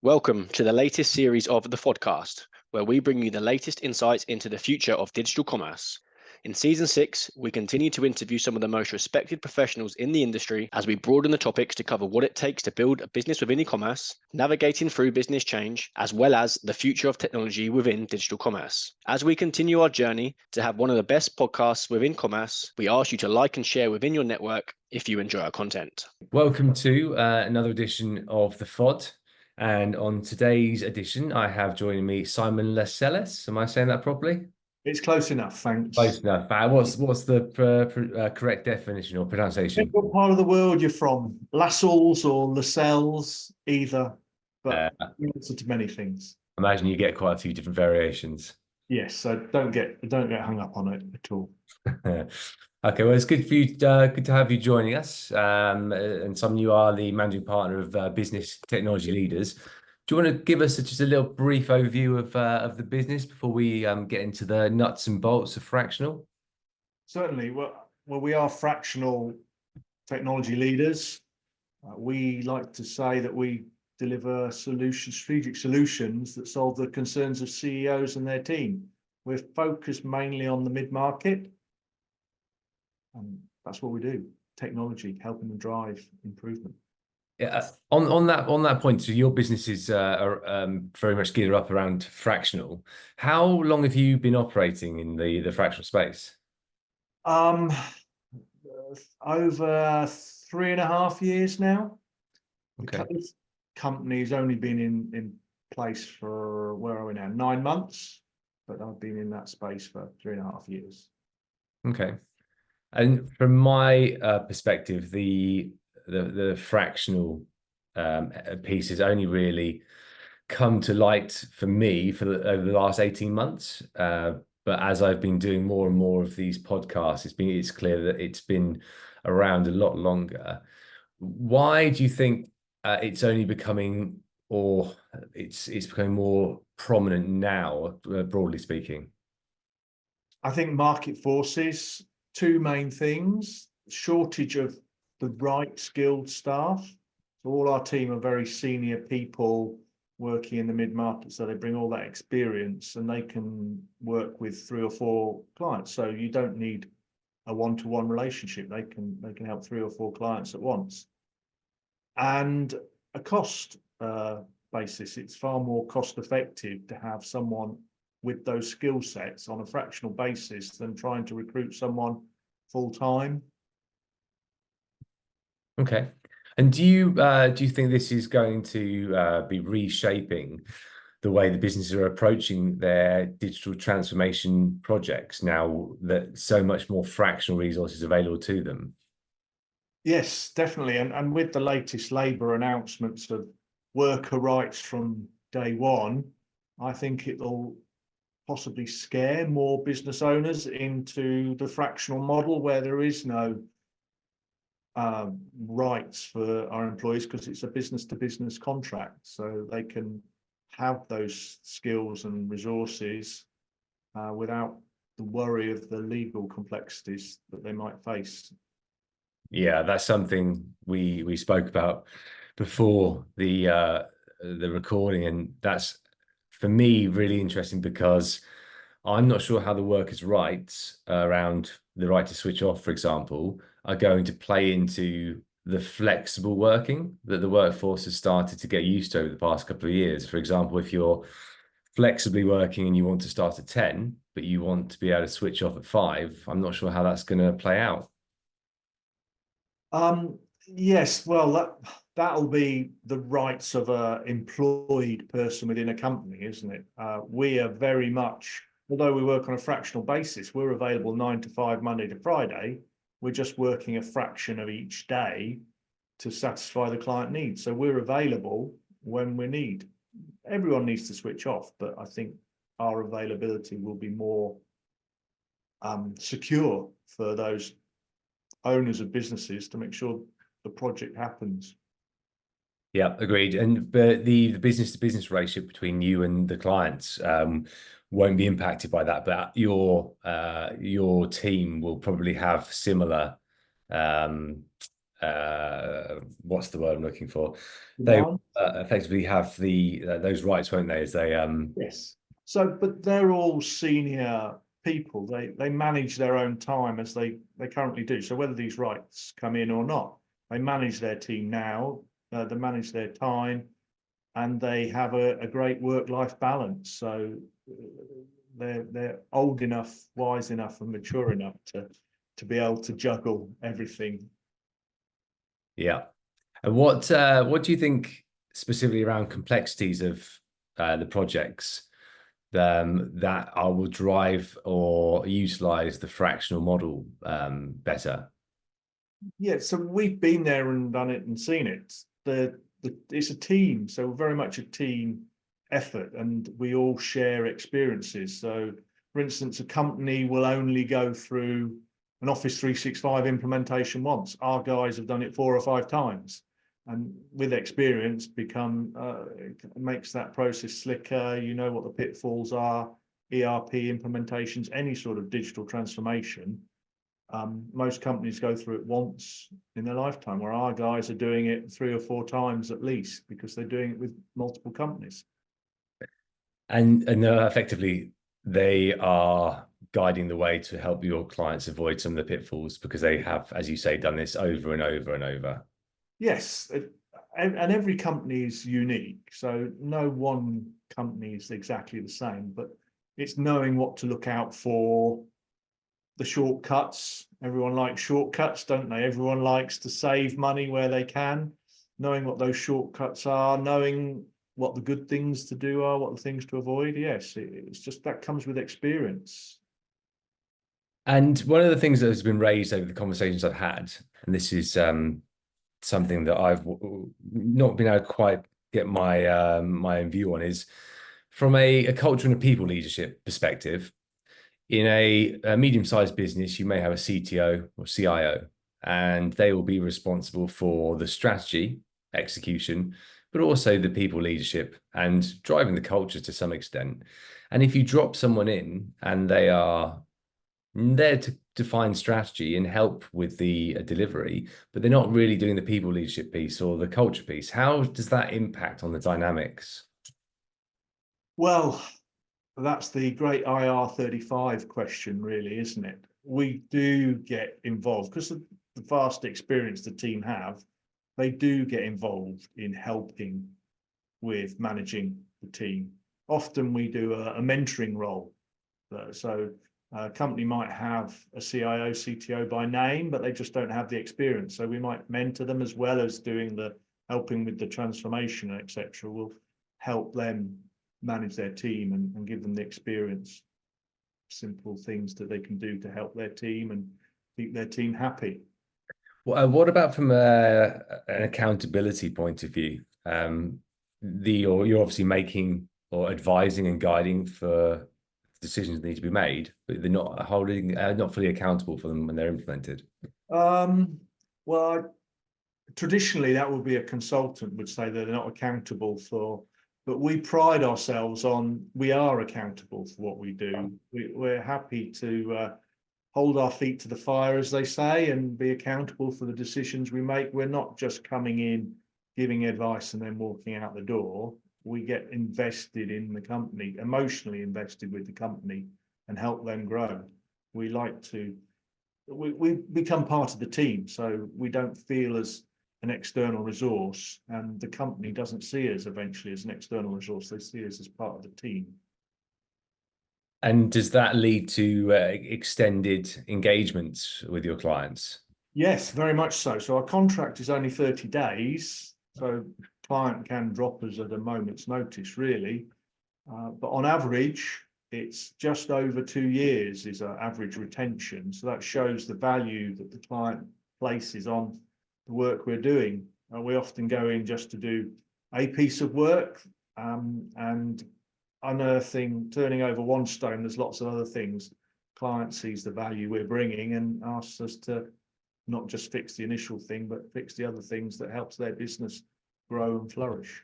Welcome to the latest series of the FODcast, where we bring you the latest insights into the future of digital commerce. In Season 6, we continue to interview some of the most respected professionals in the industry as we broaden the topics to cover what it takes to build a business within e-commerce, navigating through business change, as well as the future of technology within digital commerce. As we continue our journey to have one of the best podcasts within commerce, we ask you to like and share within your network if you enjoy our content. Welcome to another edition of the FOD. And on today's edition, I have joining me Simon Lascelles. Am I saying that properly? It's close enough, thanks. Close enough. What's the correct definition or pronunciation? What part of the world you're from? Lascelles or Lascelles, either, but the answer to many things. Imagine you get quite a few different variations. Yes, so don't get hung up on it at all. Okay, well, it's good for you. Good to have you joining us. And Simon, you are the managing partner of Business Technology Leaders. Do you want to give us just a little brief overview of the business before we get into the nuts and bolts of Fractional? Certainly. Well, we are Fractional Technology Leaders. We like to say that we deliver strategic solutions that solve the concerns of CEOs and their team. We're focused mainly on the mid-market. And that's what we do. Technology, helping them drive improvement. Yeah. On that point, so your business is very much geared up around Fractional. How long have you been operating in the Fractional space? Over 3.5 years now. Okay. This company's only been in place for, where are we now? 9 months, but I've been in that space for 3.5 years. Okay. And from my perspective, the Fractional piece has only really come to light for me over the last 18 months. But as I've been doing more and more of these podcasts, it's clear that it's been around a lot longer. Why do you think it's only becoming, or it's becoming more prominent now, broadly speaking? I think market forces. Two main things: shortage of the right skilled staff. So all our team are very senior people working in the mid-market, so they bring all that experience and they can work with 3 or 4 clients. So you don't need a one-to-one relationship. They can help 3 or 4 clients at once. And a cost basis, it's far more cost effective to have someone with those skill sets on a fractional basis than trying to recruit someone full time. Okay. And do you think this is going to be reshaping the way the businesses are approaching their digital transformation projects now that so much more fractional resources available to them? Yes, definitely. And with the latest Labour announcements of worker rights from day one, I think it'll possibly scare more business owners into the fractional model where there is no rights for our employees, because it's a business-to-business contract, so they can have those skills and resources without the worry of the legal complexities that they might face. Yeah, that's something we spoke about before the recording, and that's, for me, really interesting because I'm not sure how the workers' rights around the right to switch off, for example, are going to play into the flexible working that the workforce has started to get used to over the past couple of years. For example, if you're flexibly working and you want to start at 10, but you want to be able to switch off at 5, I'm not sure how that's going to play out. Yes, well, that'll be the rights of an employed person within a company, isn't it? We are very much, although we work on a fractional basis, we're available 9 to 5, Monday to Friday. We're just working a fraction of each day to satisfy the client needs. So we're available when we need. Everyone needs to switch off, but I think our availability will be more secure for those owners of businesses to make sure the project happens. Yeah, agreed. But the business-to-business relationship between you and the clients won't be impacted by that. But your team will probably have similar what's the word I'm looking for? They Demand? effectively have those rights, won't they? As they Yes. So, but they're all senior people. They manage their own time as they currently do. So whether these rights come in or not, they manage their team now. They manage their time, and they have a great work-life balance. So they're old enough, wise enough, and mature enough to be able to juggle everything. Yeah. And what do you think specifically around complexities of the projects that I will drive or utilize the fractional model better? Yeah, so we've been there and done it and seen it. It's a team, so we're very much a team effort, and we all share experiences. So, for instance, a company will only go through an Office 365 implementation once. Our guys have done it 4 or 5 times, and with experience, makes that process slicker. You know what the pitfalls are. ERP implementations, any sort of digital transformation. Most companies go through it once in their lifetime, where our guys are doing it 3 or 4 times at least, because they're doing it with multiple companies. And effectively, they are guiding the way to help your clients avoid some of the pitfalls because they have, as you say, done this over and over and over. Yes, and every company is unique, so no one company is exactly the same, but it's knowing what to look out for. The shortcuts, everyone likes shortcuts, don't they? Everyone likes to save money where they can. Knowing what those shortcuts are, knowing what the good things to do are, what the things to avoid. Yes, it's just that comes with experience. And one of the things that has been raised over the conversations I've had, and this is something that I've not been able to quite get my own view on, is from a culture and a people leadership perspective. In a medium-sized business, you may have a CTO or CIO, and they will be responsible for the strategy, execution, but also the people leadership and driving the culture to some extent. And if you drop someone in and they are there to define strategy and help with the delivery, but they're not really doing the people leadership piece or the culture piece, how does that impact on the dynamics? Well, that's the great IR35 question, really, isn't it? We do get involved because of the vast experience the team have. They do get involved in helping with managing the team. Often we do a mentoring role. So a company might have a CIO, CTO by name, but they just don't have the experience. So we might mentor them as well as doing the helping with the transformation, etc. We'll help them manage their team and give them the experience, simple things that they can do to help their team and keep their team happy. What about from an accountability point of view? You're obviously making or advising and guiding for decisions that need to be made, but they're not not fully accountable for them when they're implemented. Well, traditionally that would be a consultant would say that they're not accountable for, but we pride ourselves on we are accountable for what we do. We're happy to hold our feet to the fire, as they say, and be accountable for the decisions we make. We're not just coming in, giving advice and then walking out the door. We get invested in the company, emotionally invested with the company, and help them grow. We become part of the team, so we don't feel as an external resource, and the company doesn't see us eventually as an external resource. They see us as part of the team. And does that lead to extended engagements with your clients? Yes, very much so. So our contract is only 30 days. So client can drop us at a moment's notice, really. But on average, it's just over 2 years is our average retention. So that shows the value that the client places on the work we're doing. We often go in just to do a piece of work and unearthing, turning over one stone. There's lots of other things. Client sees the value we're bringing and asks us to not just fix the initial thing, but fix the other things that helps their business grow and flourish.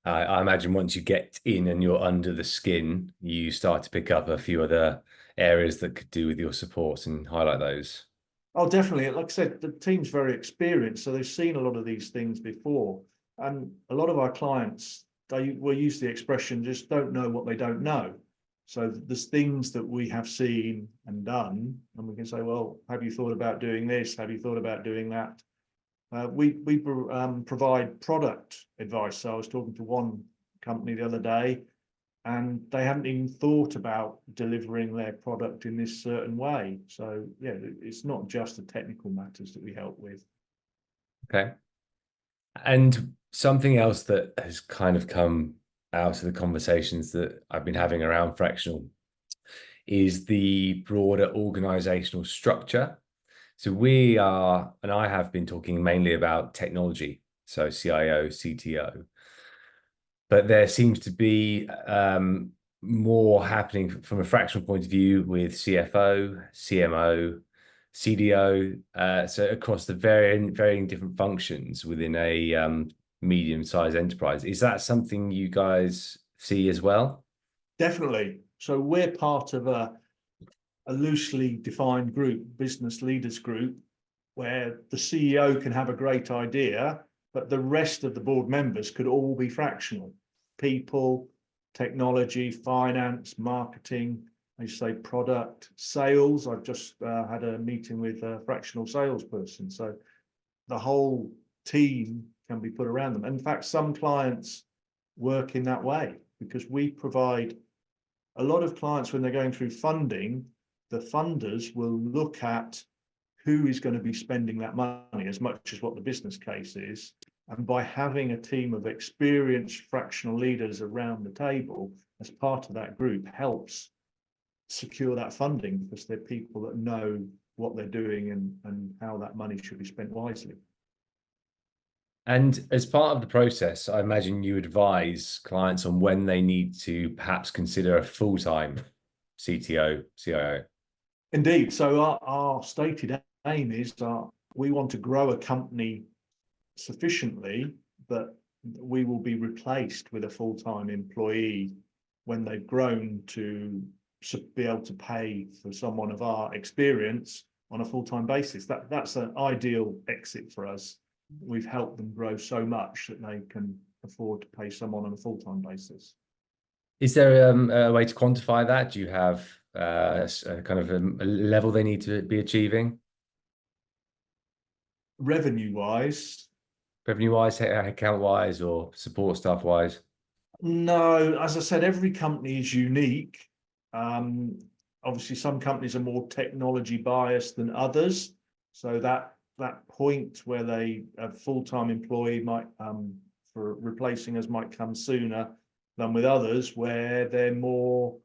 I imagine once you get in and you're under the skin, you start to pick up a few other areas that could do with your support and highlight those. Oh, definitely. Like I said, the team's very experienced, so they've seen a lot of these things before. And a lot of our clients, they will use the expression, just don't know what they don't know. So there's things that we have seen and done, and we can say, well, have you thought about doing this? Have you thought about doing that? We provide product advice. So I was talking to one company the other day, and they hadn't even thought about delivering their product in this certain way. So yeah, it's not just the technical matters that we help with. Okay. And something else that has kind of come out of the conversations that I've been having around Fractional is the broader organizational structure. So we are, and I have been talking mainly about technology, so CIO, CTO, but there seems to be more happening from a fractional point of view with CFO, CMO, CDO, so across the varying different functions within a medium-sized enterprise. Is that something you guys see as well? Definitely. So we're part of a loosely defined group, business leaders group, where the CEO can have a great idea, but the rest of the board members could all be fractional. People, technology, finance, marketing, I say product, sales. I've just had a meeting with a fractional salesperson. So the whole team can be put around them. In fact, some clients work in that way because we provide a lot of clients when they're going through funding, the funders will look at who is going to be spending that money as much as what the business case is. And by having a team of experienced fractional leaders around the table as part of that group helps secure that funding because they're people that know what they're doing and how that money should be spent wisely. And as part of the process, I imagine you advise clients on when they need to perhaps consider a full-time CTO, CIO. Indeed. So our stated aim is we want to grow a company sufficiently that we will be replaced with a full-time employee when they've grown to be able to pay for someone of our experience on a full-time basis. That's an ideal exit for us. We've helped them grow so much that they can afford to pay someone on a full-time basis. Is there a way to quantify that? Do you have a kind of a level they need to be achieving? Revenue-wise? Revenue-wise, headcount-wise, or support staff-wise? No, as I said, every company is unique. Obviously, some companies are more technology biased than others. So that point where a full-time employee might for replacing us might come sooner than with others where they're more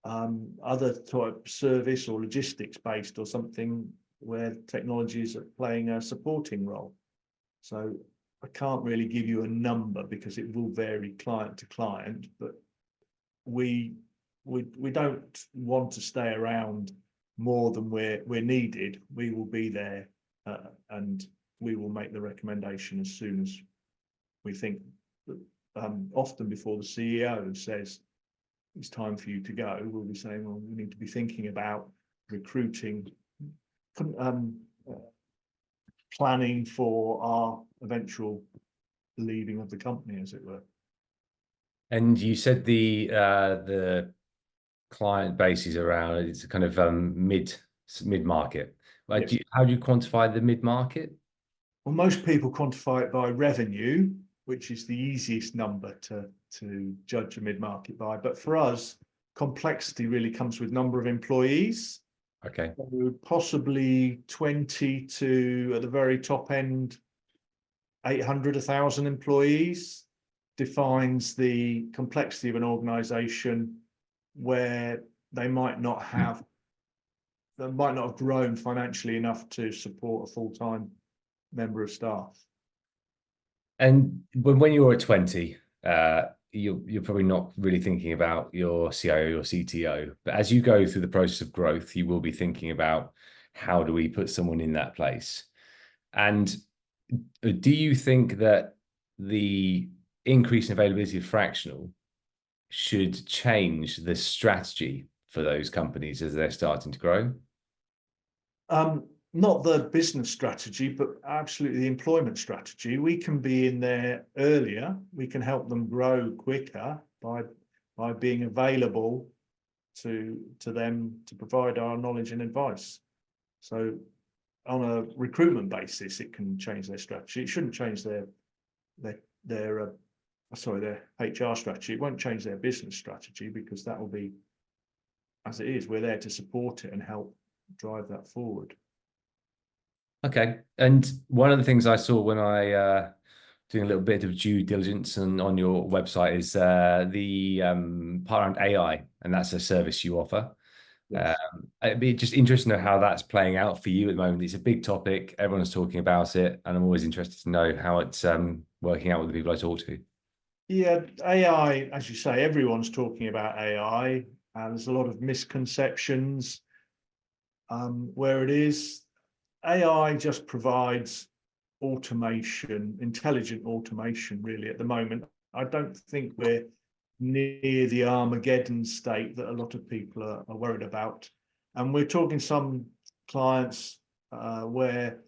other type service or logistics based or something where technology is playing a supporting role. So I can't really give you a number because it will vary client to client, but we don't want to stay around more than we're needed. We will be there and we will make the recommendation as soon as we think that, often before the CEO says it's time for you to go, we'll be saying, well, we need to be thinking about recruiting, planning for our eventual leaving of the company, as it were. And you said the client base is around, it's a kind of mid-market. Like, Yes. how do you quantify the mid-market? Well, most people quantify it by revenue, which is the easiest number to judge a mid-market by. But for us, complexity really comes with number of employees. Okay. So possibly 20 to, at the very top end, 800, 1,000 employees defines the complexity of an organization where they might not have grown financially enough to support a full-time member of staff. And when you're at 20, you're probably not really thinking about your CIO, your CTO, but as you go through the process of growth, you will be thinking about how do we put someone in that place? And do you think that the increase in availability of fractional should change the strategy for those companies as they're starting to grow? Not the business strategy, but absolutely the employment strategy. We can be in there earlier. We can help them grow quicker by being available to them to provide our knowledge and advice. So on a recruitment basis, it can change their strategy. It shouldn't change their HR strategy. It won't change their business strategy, because that will be as it is. We're there to support it and help drive that forward. Okay. And one of the things I saw when I doing a little bit of due diligence on your website is the part around AI, and that's a service you offer. Yes. It'd be just interesting to know how that's playing out for you at the moment. It's a big topic. Everyone's talking about it, and I'm always interested to know how it's working out with the people I talk to. Yeah, AI, as you say, everyone's talking about AI, and there's a lot of misconceptions where it is. AI just provides automation, intelligent automation, really, at the moment. I don't think we're near the Armageddon state that a lot of people are worried about. And we're talking some clients where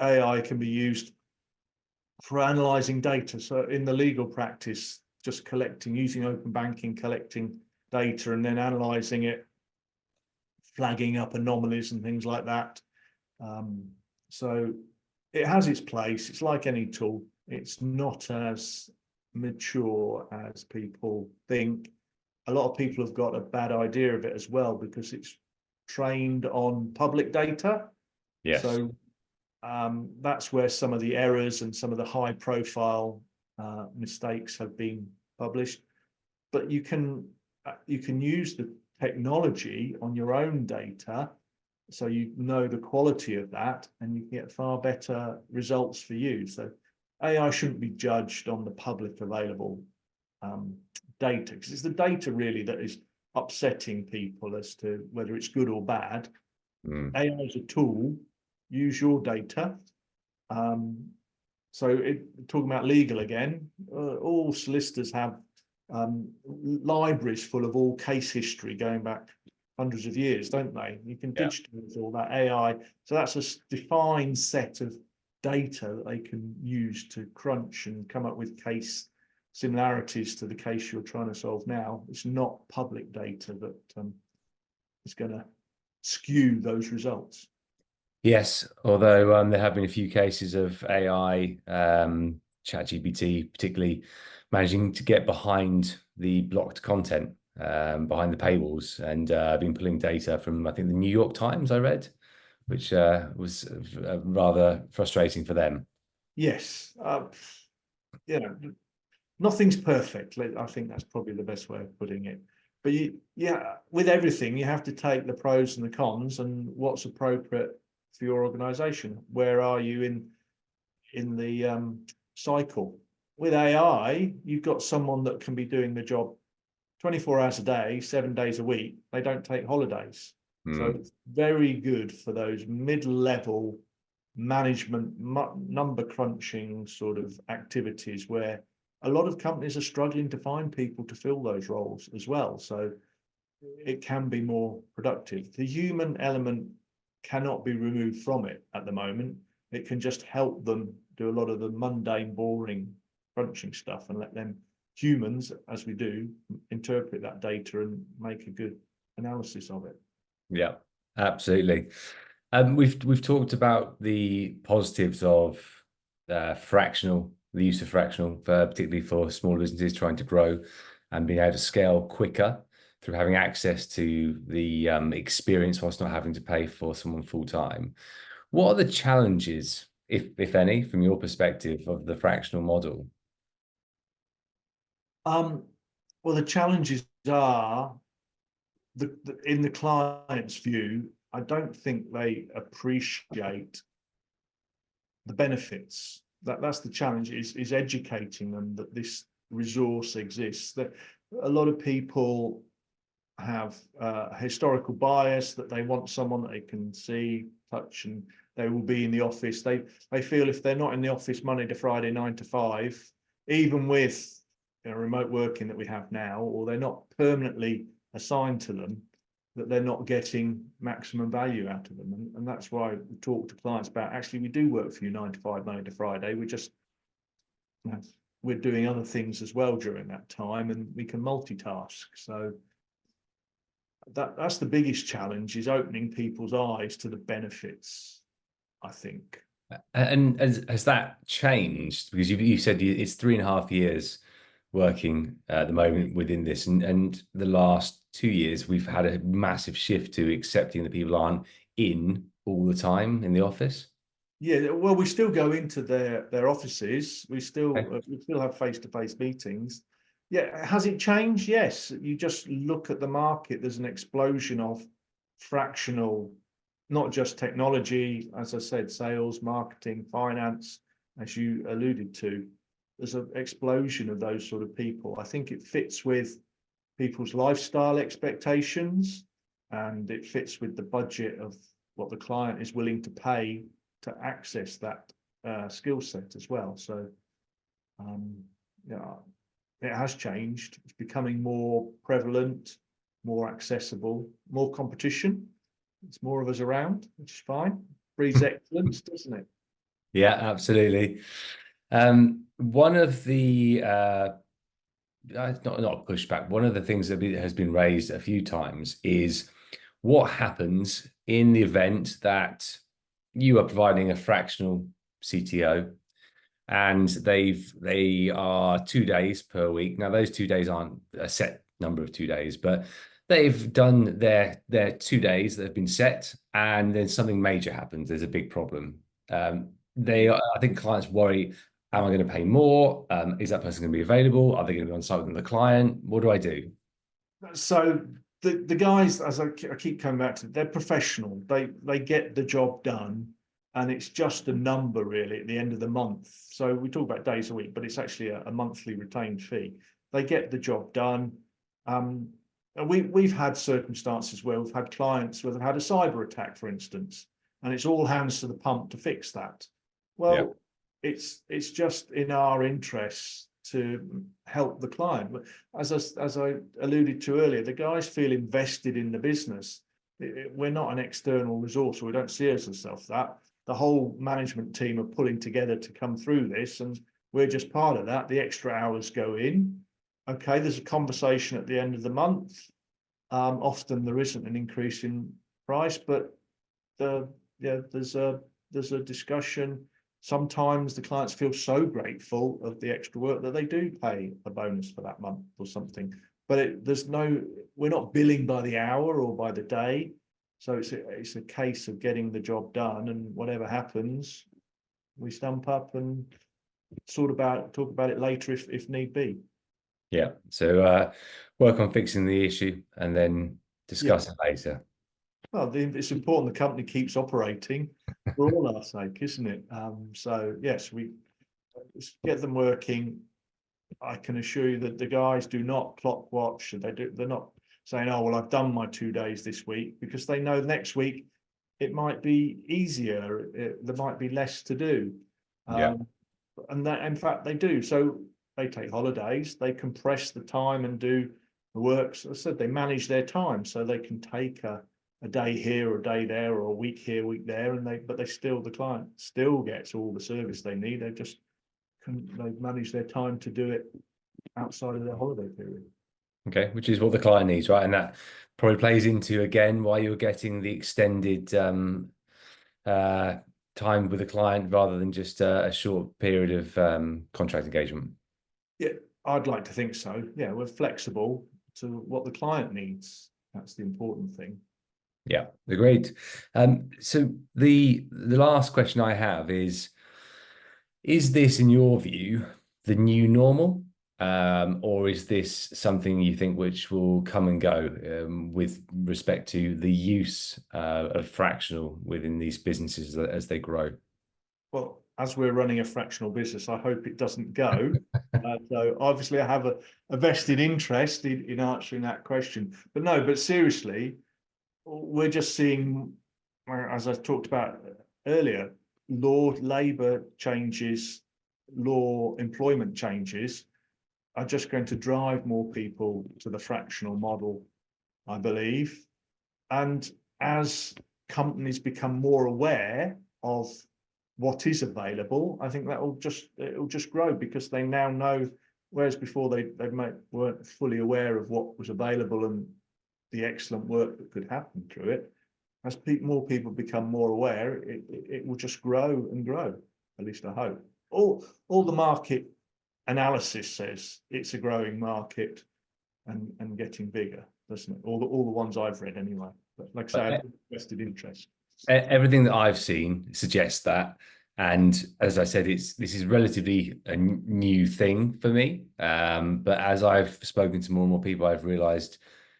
AI can be used for analysing data. So in the legal practice, just using open banking, collecting data and then analysing it, flagging up anomalies and things like that. So it has its place. It's like any tool. It's not as mature as people think. A lot of people have got a bad idea of it as well, because it's trained on public data. Yes. So that's where some of the errors and some of the high profile mistakes have been published. But you can use the technology on your own data, so you know the quality of that, and you can get far better results for you. So AI shouldn't be judged on the public available data, because it's the data really that is upsetting people as to whether it's good or bad. AI is a tool. Use your data. So talking about legal again, all solicitors have libraries full of all case history going back hundreds of years, don't they? You can digitalize all that AI. So that's a defined set of data that they can use to crunch and come up with case similarities to the case you're trying to solve now. It's not public data that is going to skew those results. Yes, although there have been a few cases of AI, ChatGPT, particularly managing to get behind the blocked content, behind the paywalls, and been pulling data from, I think, the New York Times, I read, which was rather frustrating for them. Yes. Nothing's perfect. I think that's probably the best way of putting it. But with everything, you have to take the pros and the cons and what's appropriate for your organization. Where are you in the cycle? With AI, you've got someone that can be doing the job 24 hours a day, 7 days a week. They don't take holidays. So it's very good for those mid-level management, number crunching sort of activities, where a lot of companies are struggling to find people to fill those roles as well. So it can be more productive. The human element cannot be removed from it at the moment. It can just help them do a lot of the mundane, boring crunching stuff, and let them, humans, as we do, interpret that data and make a good analysis of it. Yeah, absolutely. We've talked about the positives of fractional, the use of fractional, particularly for small businesses trying to grow and being able to scale quicker through having access to the experience whilst not having to pay for someone full time. What are the challenges, if any, from your perspective, of the fractional model? Well, the challenges are in the client's view, I don't think they appreciate the benefits. That's the challenge, is educating them that this resource exists. That a lot of people have a historical bias, that they want someone that they can see, touch, and they will be in the office. They feel if they're not in the office Monday to Friday, 9 to 5, even with remote working that we have now, or they're not permanently assigned to them, that they're not getting maximum value out of them. And that's why we talk to clients about, actually, we do work for you 9 to 5, Monday to Friday. We're doing other things as well during that time, and we can multitask. So that's the biggest challenge, is opening people's eyes to the benefits, I think. And has that changed? Because you said it's 3.5 years working at the moment within this, and the last 2 years we've had a massive shift to accepting that people aren't in all the time in the office. Yeah, well, we still go into their offices. We still have face-to-face meetings. Yeah, has it changed? Yes. You just look at the market. There's an explosion of fractional, not just technology, as I said, sales, marketing, finance, as you alluded to. There's an explosion of those sort of people. I think it fits with people's lifestyle expectations, and it fits with the budget of what the client is willing to pay to access that skill set as well. So, yeah, it has changed. It's becoming more prevalent, more accessible, more competition. It's more of us around, which is fine. Breeds excellence, doesn't it? Yeah, absolutely. One of the not pushback. One of the things that has been raised a few times is what happens in the event that you are providing a fractional CTO and they are 2 days per week. Now, those 2 days aren't a set number of 2 days, but they've done their 2 days that have been set, and then something major happens. There's a big problem. I think clients worry, am I going to pay more? Is that person going to be available? Are they going to be on site with the client? What do I do? So the guys, as I keep coming back to, they're professional. They get the job done, and it's just a number really at the end of the month. So we talk about days a week, but it's actually a monthly retained fee. They get the job done. And we've had circumstances where we've had clients where they've had a cyber attack, for instance, and it's all hands to the pump to fix that. Well, it's just in our interests to help the client. As I alluded to earlier, the guys feel invested in the business. We're not an external resource, or we don't see ourselves that. The whole management team are pulling together to come through this, and we're just part of that. The extra hours go in. Okay, there's a conversation at the end of the month. Often there isn't an increase in price, but there's a discussion. Sometimes the clients feel so grateful of the extra work that they do pay a bonus for that month or something. But we're not billing by the hour or by the day. So it's a case of getting the job done, and whatever happens, we stump up and talk about it later if need be. Yeah. So work on fixing the issue and then discuss it later. Well, it's important the company keeps operating for all our sake, isn't it? So yes, we get them working. I can assure you that the guys do not clock watch. They're not saying, "Oh, well, I've done my 2 days this week," because they know next week it might be easier. There might be less to do. And that, in fact, they do. So they take holidays. They compress the time and do the work. So I said they manage their time, so they can take a day here, a day there, or a week here, a week there, and the client still gets all the service they need. They've managed their time to do it outside of their holiday period. Okay, which is what the client needs, right? And that probably plays into, again, why you're getting the extended time with the client rather than just a short period of contract engagement. Yeah, I'd like to think so. Yeah, we're flexible to what the client needs. That's the important thing. Yeah, agreed. So the last question I have is this, in your view, the new normal? Or is this something you think which will come and go with respect to the use of fractional within these businesses as they grow? Well, as we're running a fractional business, I hope it doesn't go. So obviously I have a vested interest in answering that question. But seriously, we're just seeing, as I talked about earlier, labour changes, employment changes are just going to drive more people to the fractional model, I believe. And as companies become more aware of what is available, I think it'll just grow, because they now know, whereas before weren't fully aware of what was available and the excellent work that could happen through it. As more people become more aware, it will just grow and grow. At least I hope. All the market analysis says it's a growing market and getting bigger, doesn't it? All the ones I've read anyway. But like I say, I've invested interest. Everything that I've seen suggests that. And as I said, this is relatively a new thing for me. But as I've spoken to more and more people, I've realized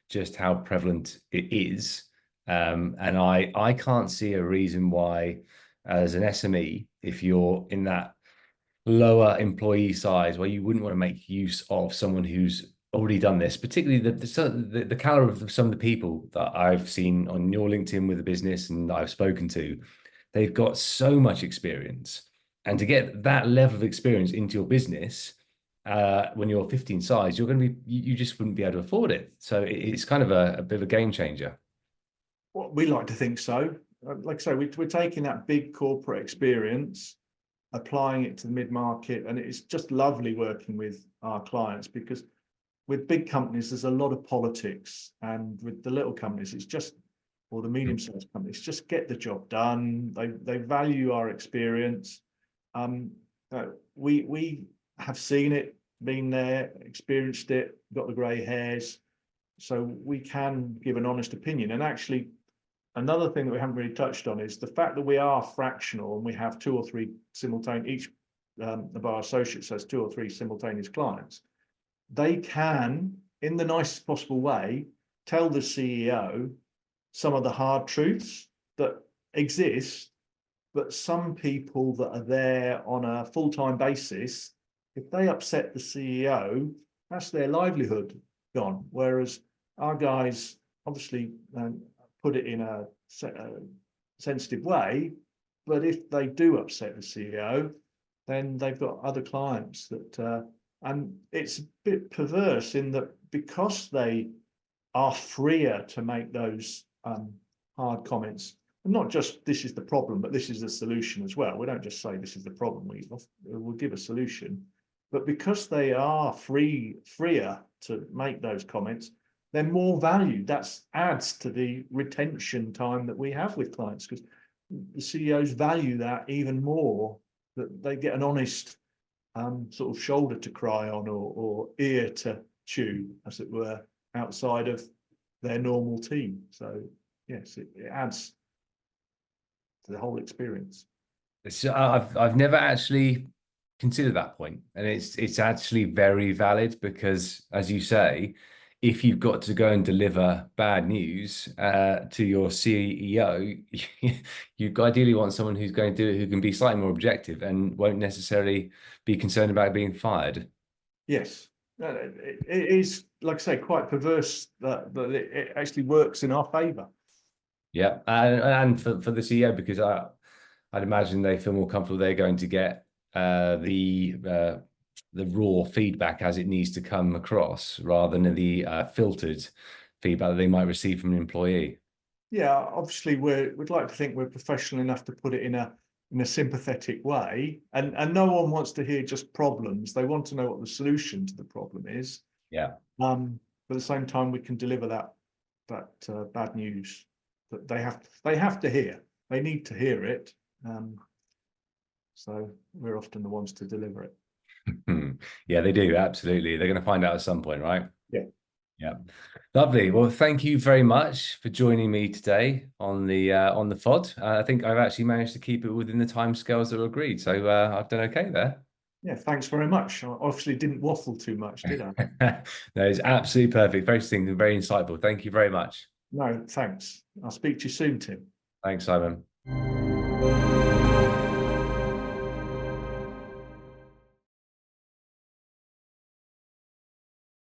just how prevalent it is. And I can't see a reason why, as an SME, if you're in that lower employee size, where you wouldn't want to make use of someone who's already done this, particularly the caliber of some of the people that I've seen on your LinkedIn with the business and I've spoken to. They've got so much experience, and to get that level of experience into your business when you're 15 size, you just wouldn't be able to afford it. So it's kind of a bit of a game changer. Well, we like to think so. Like I say, we're taking that big corporate experience, applying it to the mid-market, and it's just lovely working with our clients, because with big companies there's a lot of politics, and with the little companies it's just, or the medium-sized companies, just get the job done. They value our experience. We have seen it, been there, experienced it, got the grey hairs, so we can give an honest opinion. And actually, another thing that we haven't really touched on is the fact that we are fractional and we have 2 or 3 simultaneous, each of our associates has 2 or 3 simultaneous clients. They can, in the nicest possible way, tell the CEO some of the hard truths that exist, but some people that are there on a full-time basis, if they upset the CEO, that's their livelihood gone. Whereas our guys obviously put it in a sensitive way, but if they do upset the CEO, then they've got other clients that, and it's a bit perverse in that, because they are freer to make those hard comments, and not just this is the problem, but this is the solution as well. We don't just say this is the problem, we'll give a solution. But because they are freer to make those comments, they're more valued. That adds to the retention time that we have with clients, because the CEOs value that even more, that they get an honest sort of shoulder to cry on, or ear to chew, as it were, outside of their normal team. So yes, it adds to the whole experience. So I've never actually considered that point, and it's actually very valid, because, as you say, if you've got to go and deliver bad news to your CEO, you ideally want someone who's going to do it, who can be slightly more objective and won't necessarily be concerned about being fired. Yes, it is, like I say, quite perverse that it actually works in our favour. Yeah, and for the CEO, because I'd imagine they feel more comfortable they're going to get the raw feedback as it needs to come across, rather than the filtered feedback that they might receive from an employee. Yeah, obviously we'd like to think we're professional enough to put it in a sympathetic way, and no one wants to hear just problems. They want to know what the solution to the problem is. Yeah. But at the same time, we can deliver that bad news that they have to hear. They need to hear it. So we're often the ones to deliver it. Yeah, they do. Absolutely. They're going to find out at some point, right? Yeah. Yeah. Lovely. Well, thank you very much for joining me today on the FOD. I think I've actually managed to keep it within the timescales that were agreed. So I've done okay there. Yeah, thanks very much. I obviously didn't waffle too much, did I? No, it's absolutely perfect. Very interesting and very insightful. Thank you very much. No, thanks. I'll speak to you soon, Tim. Thanks, Simon.